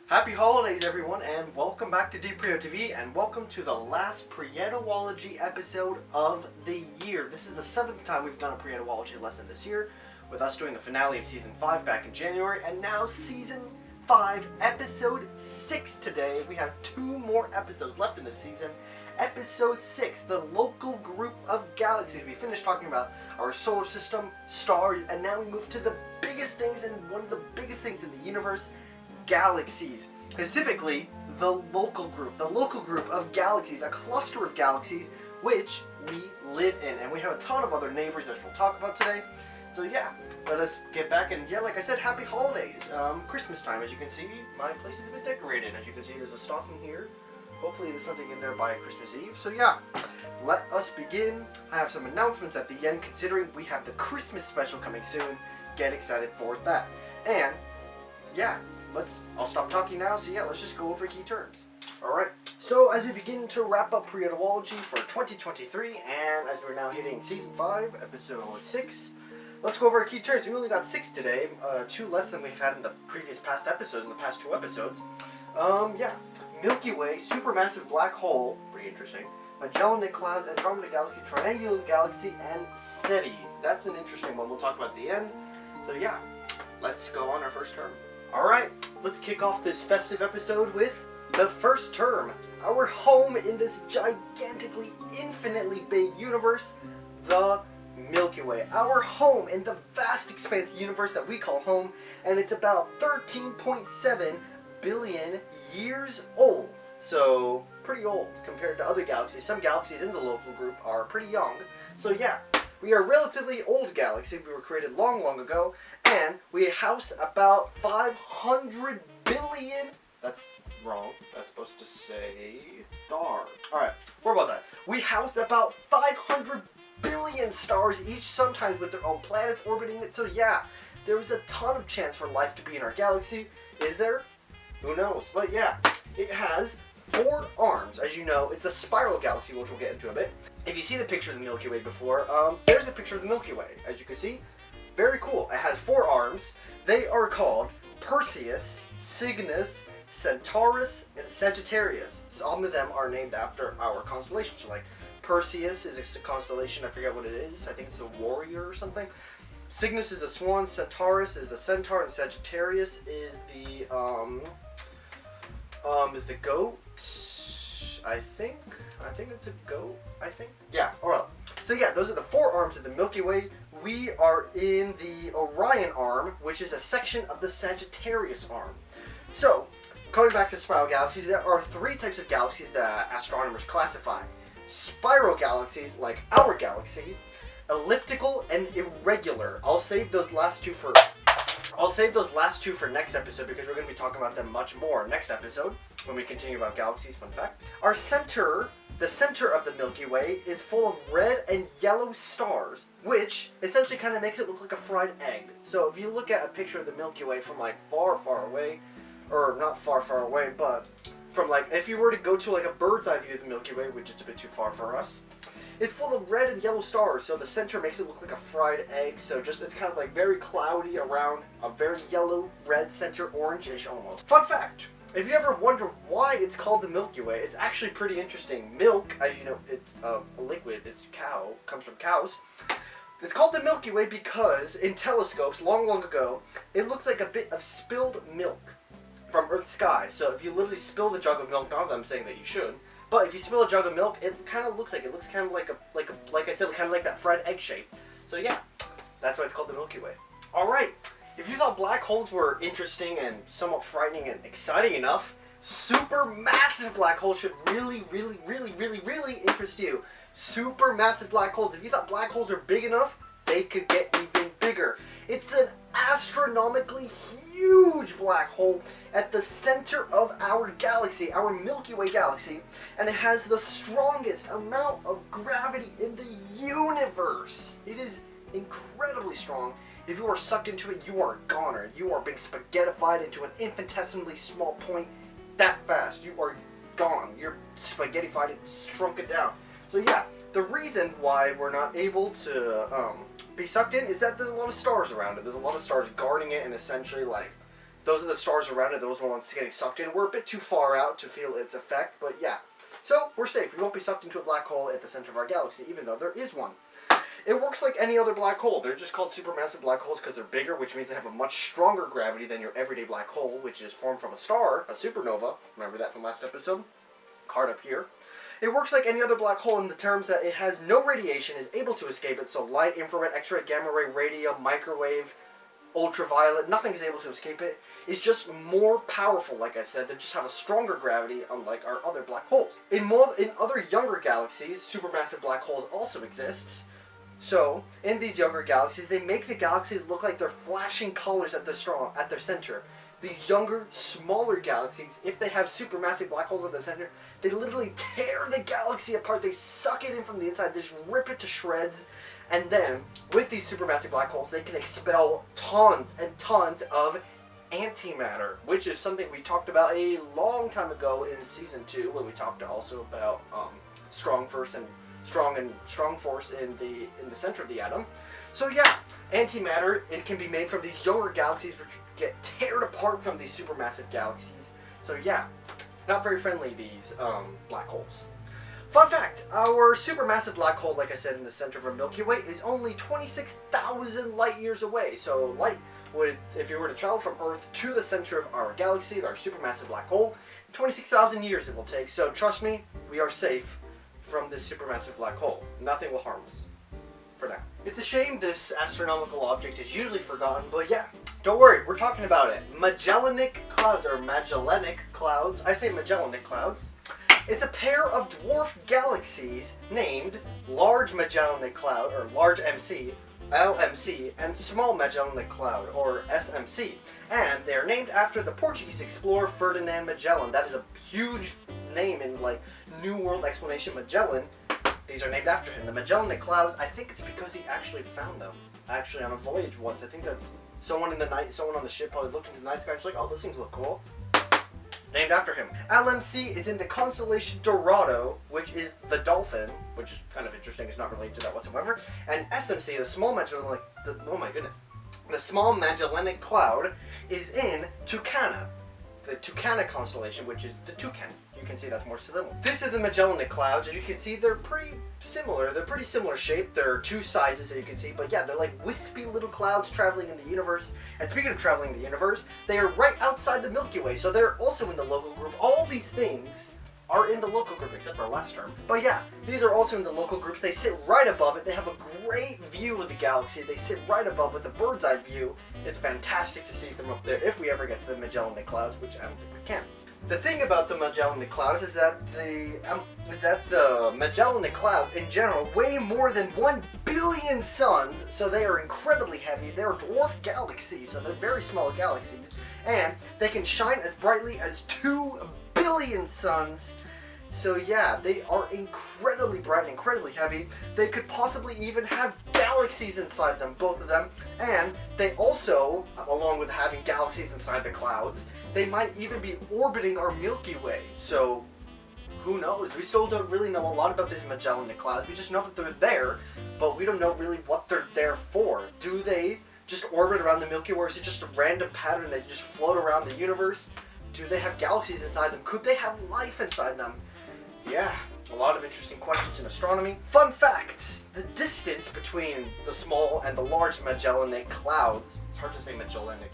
Happy holidays, everyone, and welcome back to Dprieto TV, and welcome to the last Prietology episode of the year. This is the 7th time we've done a Prietology lesson this year, with us doing the finale of Season 5 back in January, and now Season 5, Episode 6 today. We have 2 more episodes left in this season. Episode 6, the local group of galaxies. We finished talking about our solar system, stars, and now we move to the biggest things, and one of the biggest things in the universe, galaxies. Specifically, the local group of galaxies, a cluster of galaxies which we live in. And we have a ton of other neighbors that we'll talk about today. So yeah, let us get back, and yeah, like I said, happy holidays. Christmas time, as you can see, my place is a bit decorated. As you can see, there's a stocking here. Hopefully there's something in there by Christmas Eve. So yeah, let us begin. I have some announcements at the end, considering we have the Christmas special coming soon. Get excited for that. And yeah, I'll stop talking now, so yeah, let's just go over key terms. Alright, so as we begin to wrap up Prietology for 2023, and as we're now hitting Season 5, Episode 6, let's go over our key terms. We only got 6 today, 2 less than we've had in the past episodes, in the past 2 episodes. Yeah, Milky Way, supermassive black hole, pretty interesting, Magellanic clouds, Andromeda Galaxy, Triangulum Galaxy, and SETI. That's an interesting one we'll talk about at the end. So yeah, let's go on our first term. Alright, let's kick off this festive episode with the first term. Our home in this gigantically, infinitely big universe, the Milky Way. Our home in the vast expanse universe that we call home, and it's about 13.7 billion years old. So, pretty old compared to other galaxies. Some galaxies in the local group are pretty young. So yeah, we are a relatively old galaxy. We were created long, long ago, and we house about 500 billion... That's wrong. That's supposed to say star. Alright, where was I? We house about 500 billion stars each, sometimes with their own planets orbiting it. So yeah, there is a ton of chance for life to be in our galaxy. Is there? Who knows? But yeah, it has 4 arms. As you know, it's a spiral galaxy, which we'll get into a bit. If you see the picture of the Milky Way before, there's a picture of the Milky Way. As you can see, very cool. It has 4 arms. They are called Perseus, Cygnus, Centaurus, and Sagittarius. Some of them are named after our constellation. So like Perseus is a constellation, I forget what it is. I think it's a warrior or something. Cygnus is the swan, Centaurus is the centaur, and Sagittarius is the goat. I think it's a goat, Yeah, alright. So yeah, those are the 4 arms of the Milky Way. We are in the Orion arm, which is a section of the Sagittarius arm. So, coming back to spiral galaxies, there are 3 types of galaxies that astronomers classify. Spiral galaxies, like our galaxy, elliptical, and irregular. I'll save those last two for next episode, because we're going to be talking about them much more next episode when we continue about galaxies. Fun fact. Our center, the center of the Milky Way, is full of red and yellow stars, which essentially kind of makes it look like a fried egg. So if you look at a picture of the Milky Way from like far, far away, or not far, far away, but from like, if you were to go to like a bird's eye view of the Milky Way, which is a bit too far for us, it's full of red and yellow stars, so the center makes it look like a fried egg. So just, it's kind of like very cloudy around a very yellow, red center, orangish almost. Fun fact, if you ever wonder why it's called the Milky Way, it's actually pretty interesting. Milk, as you know, it's a liquid, it's cow, comes from cows. It's called the Milky Way because in telescopes long, long ago, it looks like a bit of spilled milk from Earth's sky. So if you literally spill the jug of milk, not that I'm saying that you should, but if you spill a jug of milk, it kind of looks like like I said, kind of like that fried egg shape. So yeah, that's why it's called the Milky Way. All right, if you thought black holes were interesting and somewhat frightening and exciting enough, supermassive black holes should really, really, really, really, really interest you. Supermassive black holes. If you thought black holes are big enough, they could get even bigger. It's an astronomically huge black hole at the center of our galaxy, our Milky Way galaxy, and it has the strongest amount of gravity in the universe. It is incredibly strong. If you are sucked into it, you are a goner. You are being spaghettified into an infinitesimally small point that fast. You are gone. You're spaghettified and shrunk it down. So yeah, the reason why we're not able to be sucked in is that there's a lot of stars around it. There's a lot of stars guarding it and essentially like those are the stars around it. Those are the ones getting sucked in. We're a bit too far out to feel its effect, but yeah. So we're safe. We won't be sucked into a black hole at the center of our galaxy, even though there is one. It works like any other black hole. They're just called supermassive black holes because they're bigger, which means they have a much stronger gravity than your everyday black hole, which is formed from a star, a supernova. Remember that from last episode? Card up here. It works like any other black hole in the terms that it has no radiation, is able to escape it, so light, infrared, X-ray, gamma ray, radio, microwave, ultraviolet, nothing is able to escape it. It's just more powerful, like I said. They just have a stronger gravity, unlike our other black holes. In other younger galaxies, supermassive black holes also exists. So, in these younger galaxies, they make the galaxies look like they're flashing colors at their center. These younger, smaller galaxies, if they have supermassive black holes at the center, they literally tear the galaxy apart. They suck it in from the inside. They just rip it to shreds. And then, with these supermassive black holes, they can expel tons and tons of antimatter, which is something we talked about a long time ago in Season 2, when we talked also about strong force in the center of the atom. So yeah, antimatter, it can be made from these younger galaxies which get teared apart from these supermassive galaxies. So yeah, not very friendly, these black holes. Fun fact, our supermassive black hole, like I said, in the center of our Milky Way is only 26,000 light years away. So light would, if you were to travel from Earth to the center of our galaxy, our supermassive black hole, 26,000 years it will take. So trust me, we are safe from this supermassive black hole. Nothing will harm us, for now. It's a shame this astronomical object is usually forgotten, but yeah, don't worry, we're talking about it. Magellanic clouds, or Magellanic clouds. I say Magellanic clouds. It's a pair of dwarf galaxies named Large Magellanic Cloud, or Large MC, LMC, and Small Magellanic Cloud, or SMC. And they are named after the Portuguese explorer Ferdinand Magellan. That is a huge name in, like, New World explanation. Magellan. These are named after him. The Magellanic Clouds, I think it's because he actually found them. Actually, on a voyage once. I think that's someone on the ship probably looked into the night sky and was like, oh, those things look cool. Named after him. LMC is in the constellation Dorado, which is the dolphin, which is kind of interesting. It's not related to that whatsoever. And SMC, the Small Magellanic, oh my goodness. The Small Magellanic Cloud is in Tucana, the Tucana constellation, which is the toucan. You can see that's more similar. This is the Magellanic Clouds. As you can see, they're pretty similar. They're pretty similar shape. There are two sizes, as you can see. But yeah, they're like wispy little clouds traveling in the universe. And speaking of traveling in the universe, they are right outside the Milky Way. So they're also in the local group. All these things are in the local group, except our last term. But yeah, these are also in the local groups. They sit right above it. They have a great view of the galaxy. They sit right above with a bird's eye view. It's fantastic to see them up there if we ever get to the Magellanic Clouds, which I don't think we can. The thing about the Magellanic Clouds is that the Magellanic Clouds in general weigh more than 1 billion suns, so they are incredibly heavy. They're dwarf galaxies, so they're very small galaxies, and they can shine as brightly as 2 billion suns. So yeah, they are incredibly bright and incredibly heavy. They could possibly even have galaxies inside them, both of them, and they also, along with having galaxies inside the clouds, they might even be orbiting our Milky Way. So, who knows? We still don't really know a lot about these Magellanic Clouds. We just know that they're there, but we don't know really what they're there for. Do they just orbit around the Milky Way, or is it just a random pattern that just float around the universe? Do they have galaxies inside them? Could they have life inside them? Yeah, a lot of interesting questions in astronomy. Fun facts! The distance between the small and the large Magellanic Clouds, it's hard to say Magellanic,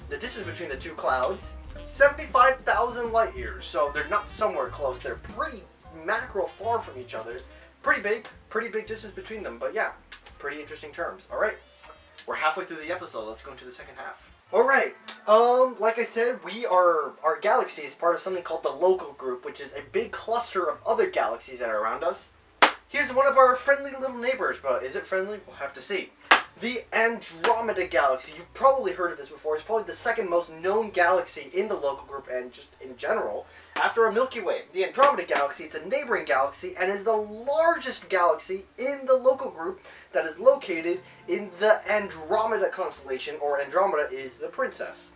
the distance between the two clouds, 75,000 light years. So they're not somewhere close. They're pretty macro far from each other. Pretty big distance between them. But yeah, pretty interesting terms. All right, we're halfway through the episode. Let's go into the second half. All right. Like I said, our galaxy is part of something called the local group, which is a big cluster of other galaxies that are around us. Here's one of our friendly little neighbors, but is it friendly? We'll have to see. The Andromeda Galaxy. You've probably heard of this before. It's probably the second most known galaxy in the local group and just in general, after our Milky Way. The Andromeda Galaxy, it's a neighboring galaxy and is the largest galaxy in the local group that is located in the Andromeda constellation, or Andromeda is the princess.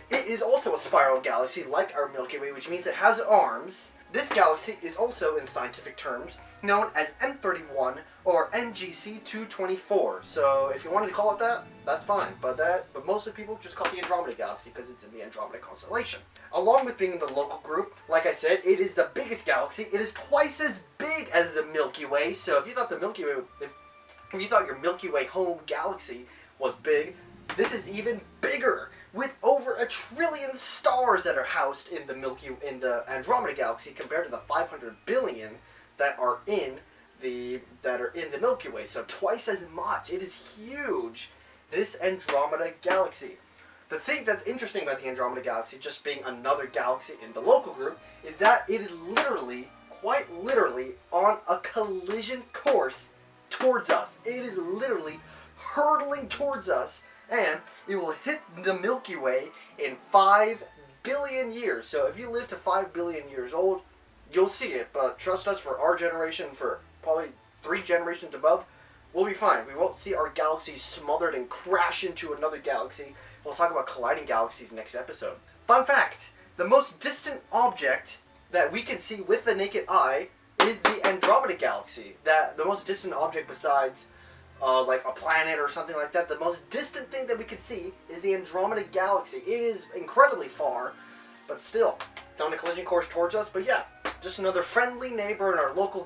It is also a spiral galaxy like our Milky Way, which means it has arms. This galaxy is also, in scientific terms, known as M31 or NGC 224. So if you wanted to call it that, that's fine. But most of the people just call it the Andromeda Galaxy because it's in the Andromeda constellation. Along with being in the local group, like I said, it is the biggest galaxy. It is twice as big as the Milky Way. So if you thought the Milky Way, if you thought your Milky Way home galaxy was big, this is even bigger, with over 1 trillion stars that are housed in the Andromeda Galaxy compared to the 500 billion that are in the Milky Way. So twice as much. It is huge. This Andromeda Galaxy. The thing that's interesting about the Andromeda Galaxy, just being another galaxy in the local group, is that it is literally, quite literally, on a collision course towards us. It is literally hurtling towards us, and it will hit the Milky Way in 5 billion years. So if you live to 5 billion years old, you'll see it. But trust us, for our generation, for probably 3 generations above, we'll be fine. We won't see our galaxy smothered and crash into another galaxy. We'll talk about colliding galaxies next episode. Fun fact, the most distant object that we can see with the naked eye is the Andromeda Galaxy. The most distant object besides like a planet or something like that, the most distant thing that we can see is the Andromeda Galaxy. It is incredibly far, but still, it's on a collision course towards us. But yeah, just another friendly neighbor in our local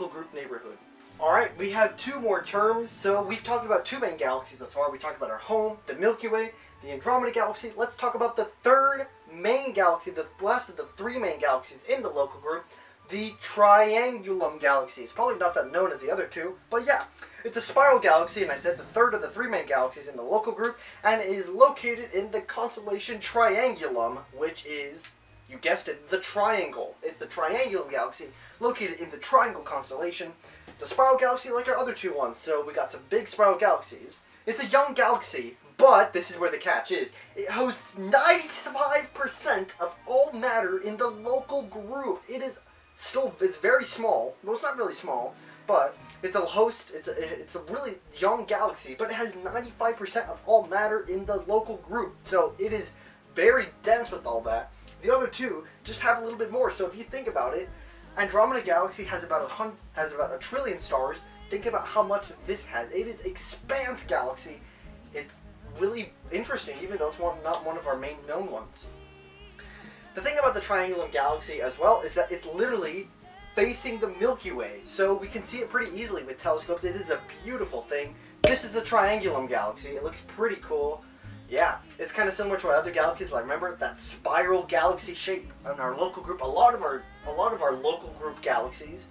group neighborhood. Alright, we have 2 more terms. So we've talked about 2 main galaxies thus far. We talked about our home, the Milky Way, the Andromeda Galaxy. Let's talk about the 3rd main galaxy, the last of the 3 main galaxies in the local group, the Triangulum Galaxy. It's probably not that known as the other 2, but yeah. It's a spiral galaxy, and I said the 3rd of the 3 main galaxies in the local group, and it is located in the constellation Triangulum, which is, you guessed it, the triangle. It's the Triangulum Galaxy, located in the Triangle constellation. The spiral galaxy like our other 2 ones, so we got some big spiral galaxies. It's a young galaxy, but this is where the catch is. It hosts 95% of all matter in the local group. It's very small. Well, it's not really small, but it's a really young galaxy, but it has 95% of all matter in the local group. So it is very dense with all that. The other 2 just have a little bit more. So if you think about it, Andromeda Galaxy has about 1 trillion stars. Think about how much this has. It is expanse galaxy. It's really interesting, even though it's not one of our main known ones. The thing about the Triangulum Galaxy as well is that it's literally facing the Milky Way, so we can see it pretty easily with telescopes. It is a beautiful thing. This is the Triangulum Galaxy. It looks pretty cool. Yeah, it's kind of similar to our other galaxies. Like, remember that spiral galaxy shape in our local group? A lot of our local group galaxies,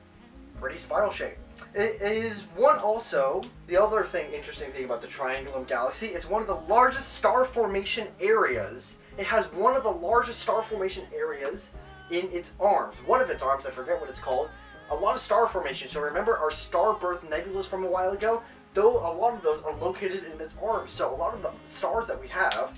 pretty spiral shape. It is one also. The other interesting thing about the Triangulum Galaxy, it's one of the largest star formation areas. It has one of the largest star formation areas in its arms. One of its arms, I forget what it's called. A lot of star formation. So remember our star birth nebulas from a while ago? Though a lot of those are located in its arms. So a lot of the stars that we have,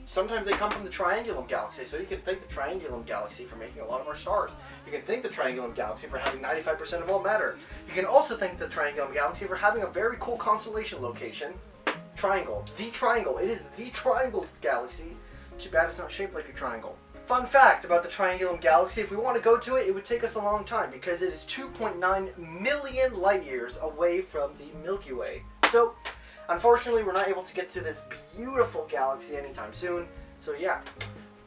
sometimes they come from the Triangulum Galaxy. So you can thank the Triangulum Galaxy for making a lot of our stars. You can thank the Triangulum Galaxy for having 95% of all matter. You can also thank the Triangulum Galaxy for having a very cool constellation location. Triangle. The Triangle. It is the Triangle Galaxy. Too bad it's not shaped like a triangle. Fun fact about the Triangulum Galaxy, if we want to go to it, it would take us a long time because it is 2.9 million light years away from the Milky Way. So, unfortunately, we're not able to get to this beautiful galaxy anytime soon. So yeah,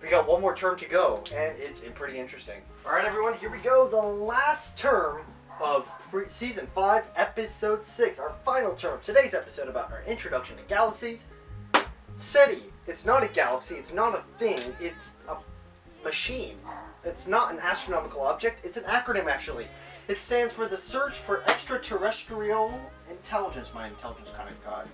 we got 1 more term to go, and it's pretty interesting. Alright everyone, here we go. The last term of Season 5, Episode 6. Our final term. Today's episode about our introduction to galaxies. SETI. It's not a galaxy, it's not a thing, it's a machine. It's not an astronomical object, it's an acronym actually. It stands for the Search for Extraterrestrial Intelligence. My intelligence kind of got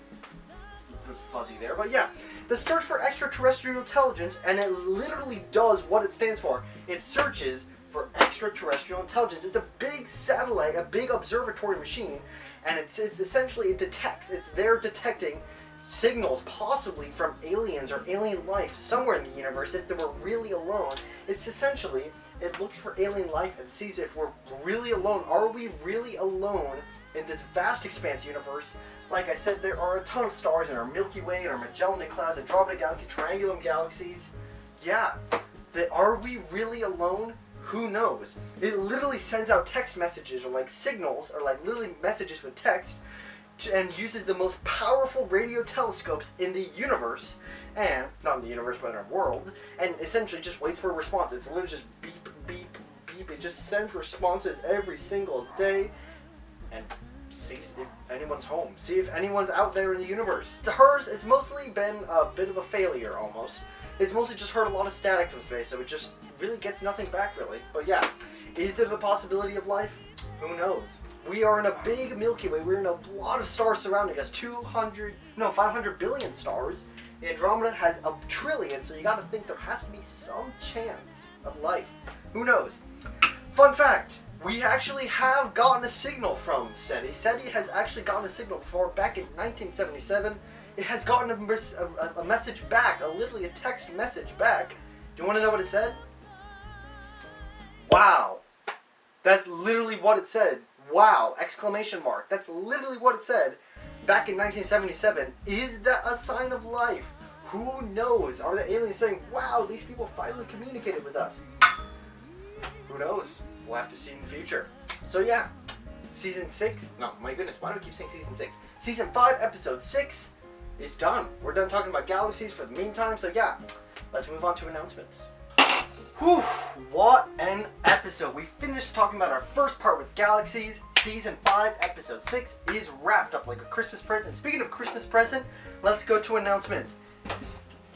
fuzzy there, but yeah. The Search for Extraterrestrial Intelligence, and it literally does what it stands for. It searches for extraterrestrial intelligence. It's a big satellite, a big observatory machine, and it's essentially, it detects, it's there detecting signals possibly from aliens or alien life somewhere in the universe. If they were really alone, it's essentially, it looks for alien life and sees if we're really alone. Are we really alone in this vast expanse universe? Like I said, there are a ton of stars in our Milky Way, in our Magellanic clouds, Andromeda Galaxy, Triangulum galaxies. Yeah, are we really alone? Who knows? It literally sends out text messages or like signals or like literally messages with text and uses the most powerful radio telescopes in the universe, and not in the universe but in our world, and essentially just waits for a response. It's literally just beep, beep, beep. It just sends responses every single day and sees if anyone's home. See if anyone's out there in the universe. To hers, it's mostly been a bit of a failure almost. It's mostly just heard a lot of static from space, so it just really gets nothing back really. But yeah, is there the possibility of life? Who knows? We are in a big Milky Way. We're in a lot of stars surrounding us. 500 billion stars. The Andromeda has a trillion, so you gotta think there has to be some chance of life. Who knows? Fun fact, we actually have gotten a signal from SETI. SETI has actually gotten a signal before, back in 1977. It has gotten a message back, literally a text message back. Do you want to know what it said? Wow. That's literally what it said. Wow! Exclamation mark. That's literally what it said back in 1977. Is that a sign of life? Who knows? Are the aliens saying, wow, these people finally communicated with us? Who knows? We'll have to see in the future. So yeah, season 6, no, my goodness, why do I keep saying season 6? Season 5, episode 6 is done. We're done talking about galaxies for the meantime, so yeah, let's move on to announcements. Whew, what an episode. We finished talking about our first part with Galaxies. Season 5, episode 6 is wrapped up like a Christmas present. Speaking of Christmas present, let's go to announcements.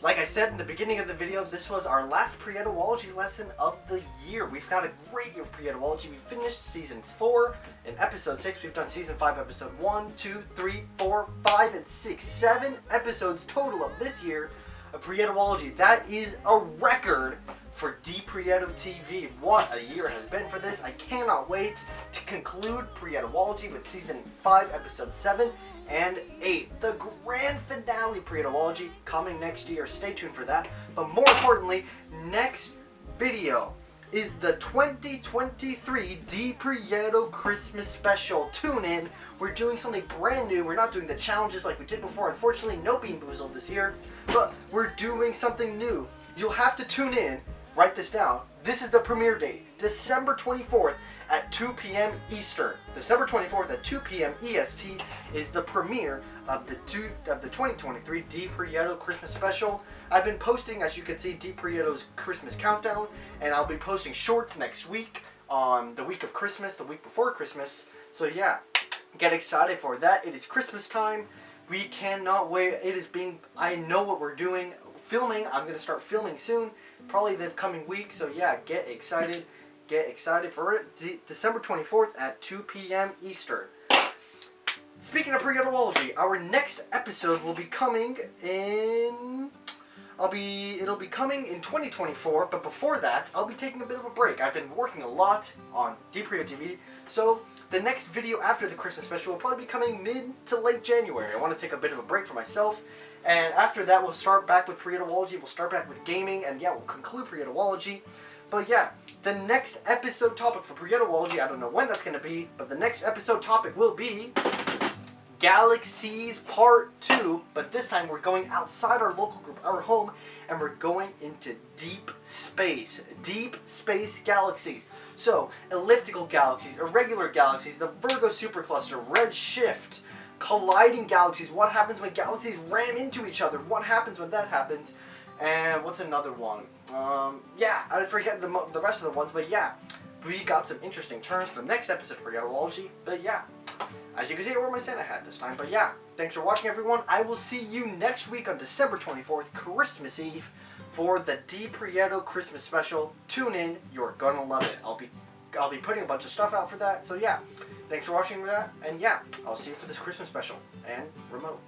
Like I said in the beginning of the video, this was our last Prietology lesson of the year. We've got a great year of Prietology. We finished season 4 and episode 6. We've done season 5, episode 1, 2, 3, 4, 5, and 6. 7 episodes total of this year of Prietology. That is a record for Dprieto TV. What a year it has been for this. I cannot wait to conclude Prietology with season 5, episode 7 and 8. The grand finale Prietology coming next year. Stay tuned for that. But more importantly, next video is the 2023 Dprieto Christmas Special. Tune in. We're doing something brand new. We're not doing the challenges like we did before. Unfortunately, no Bean Boozled this year. But we're doing something new. You'll have to tune in. Write this down. This is the premiere date, December 24th at 2 p.m. Eastern. December 24th at 2 p.m. EST is the premiere of the 2023 Dprieto Christmas Special. I've been posting, as you can see, Dprieto's Christmas Countdown, and I'll be posting shorts next week on the week of Christmas, the week before Christmas. So yeah, get excited for that. It is Christmas time. We cannot wait. I know what we're doing. Filming. I'm going to start filming soon. Probably the coming week. So yeah, get excited. Get excited for it. December 24th at 2 p.m. Eastern. Speaking of Prietology, our next episode will be coming in... It'll be coming in 2024, but before that, I'll be taking a bit of a break. I've been working a lot on Dprieto TV, so the next video after the Christmas special will probably be coming mid to late January. I want to take a bit of a break for myself, and after that, we'll start back with Prietology, we'll start back with gaming, and yeah, we'll conclude Prietology. But yeah, the next episode topic for Prietology, I don't know when that's going to be, but the next episode topic will be Galaxies Part 2, but this time we're going outside our local group, our home, and we're going into deep space galaxies. So, elliptical galaxies, irregular galaxies, the Virgo supercluster, redshift, colliding galaxies, what happens when galaxies ram into each other, what happens when that happens, and what's another one? Yeah, I forget the rest of the ones, but yeah, we got some interesting terms for the next episode of Prietology, but yeah. As you can see, I wore my Santa hat this time, but yeah, thanks for watching everyone. I will see you next week on December 24th, Christmas Eve, for the Dprieto Christmas Special. Tune in, you're gonna love it. I'll be putting a bunch of stuff out for that, so yeah, thanks for watching that, and yeah, I'll see you for this Christmas Special, and remote.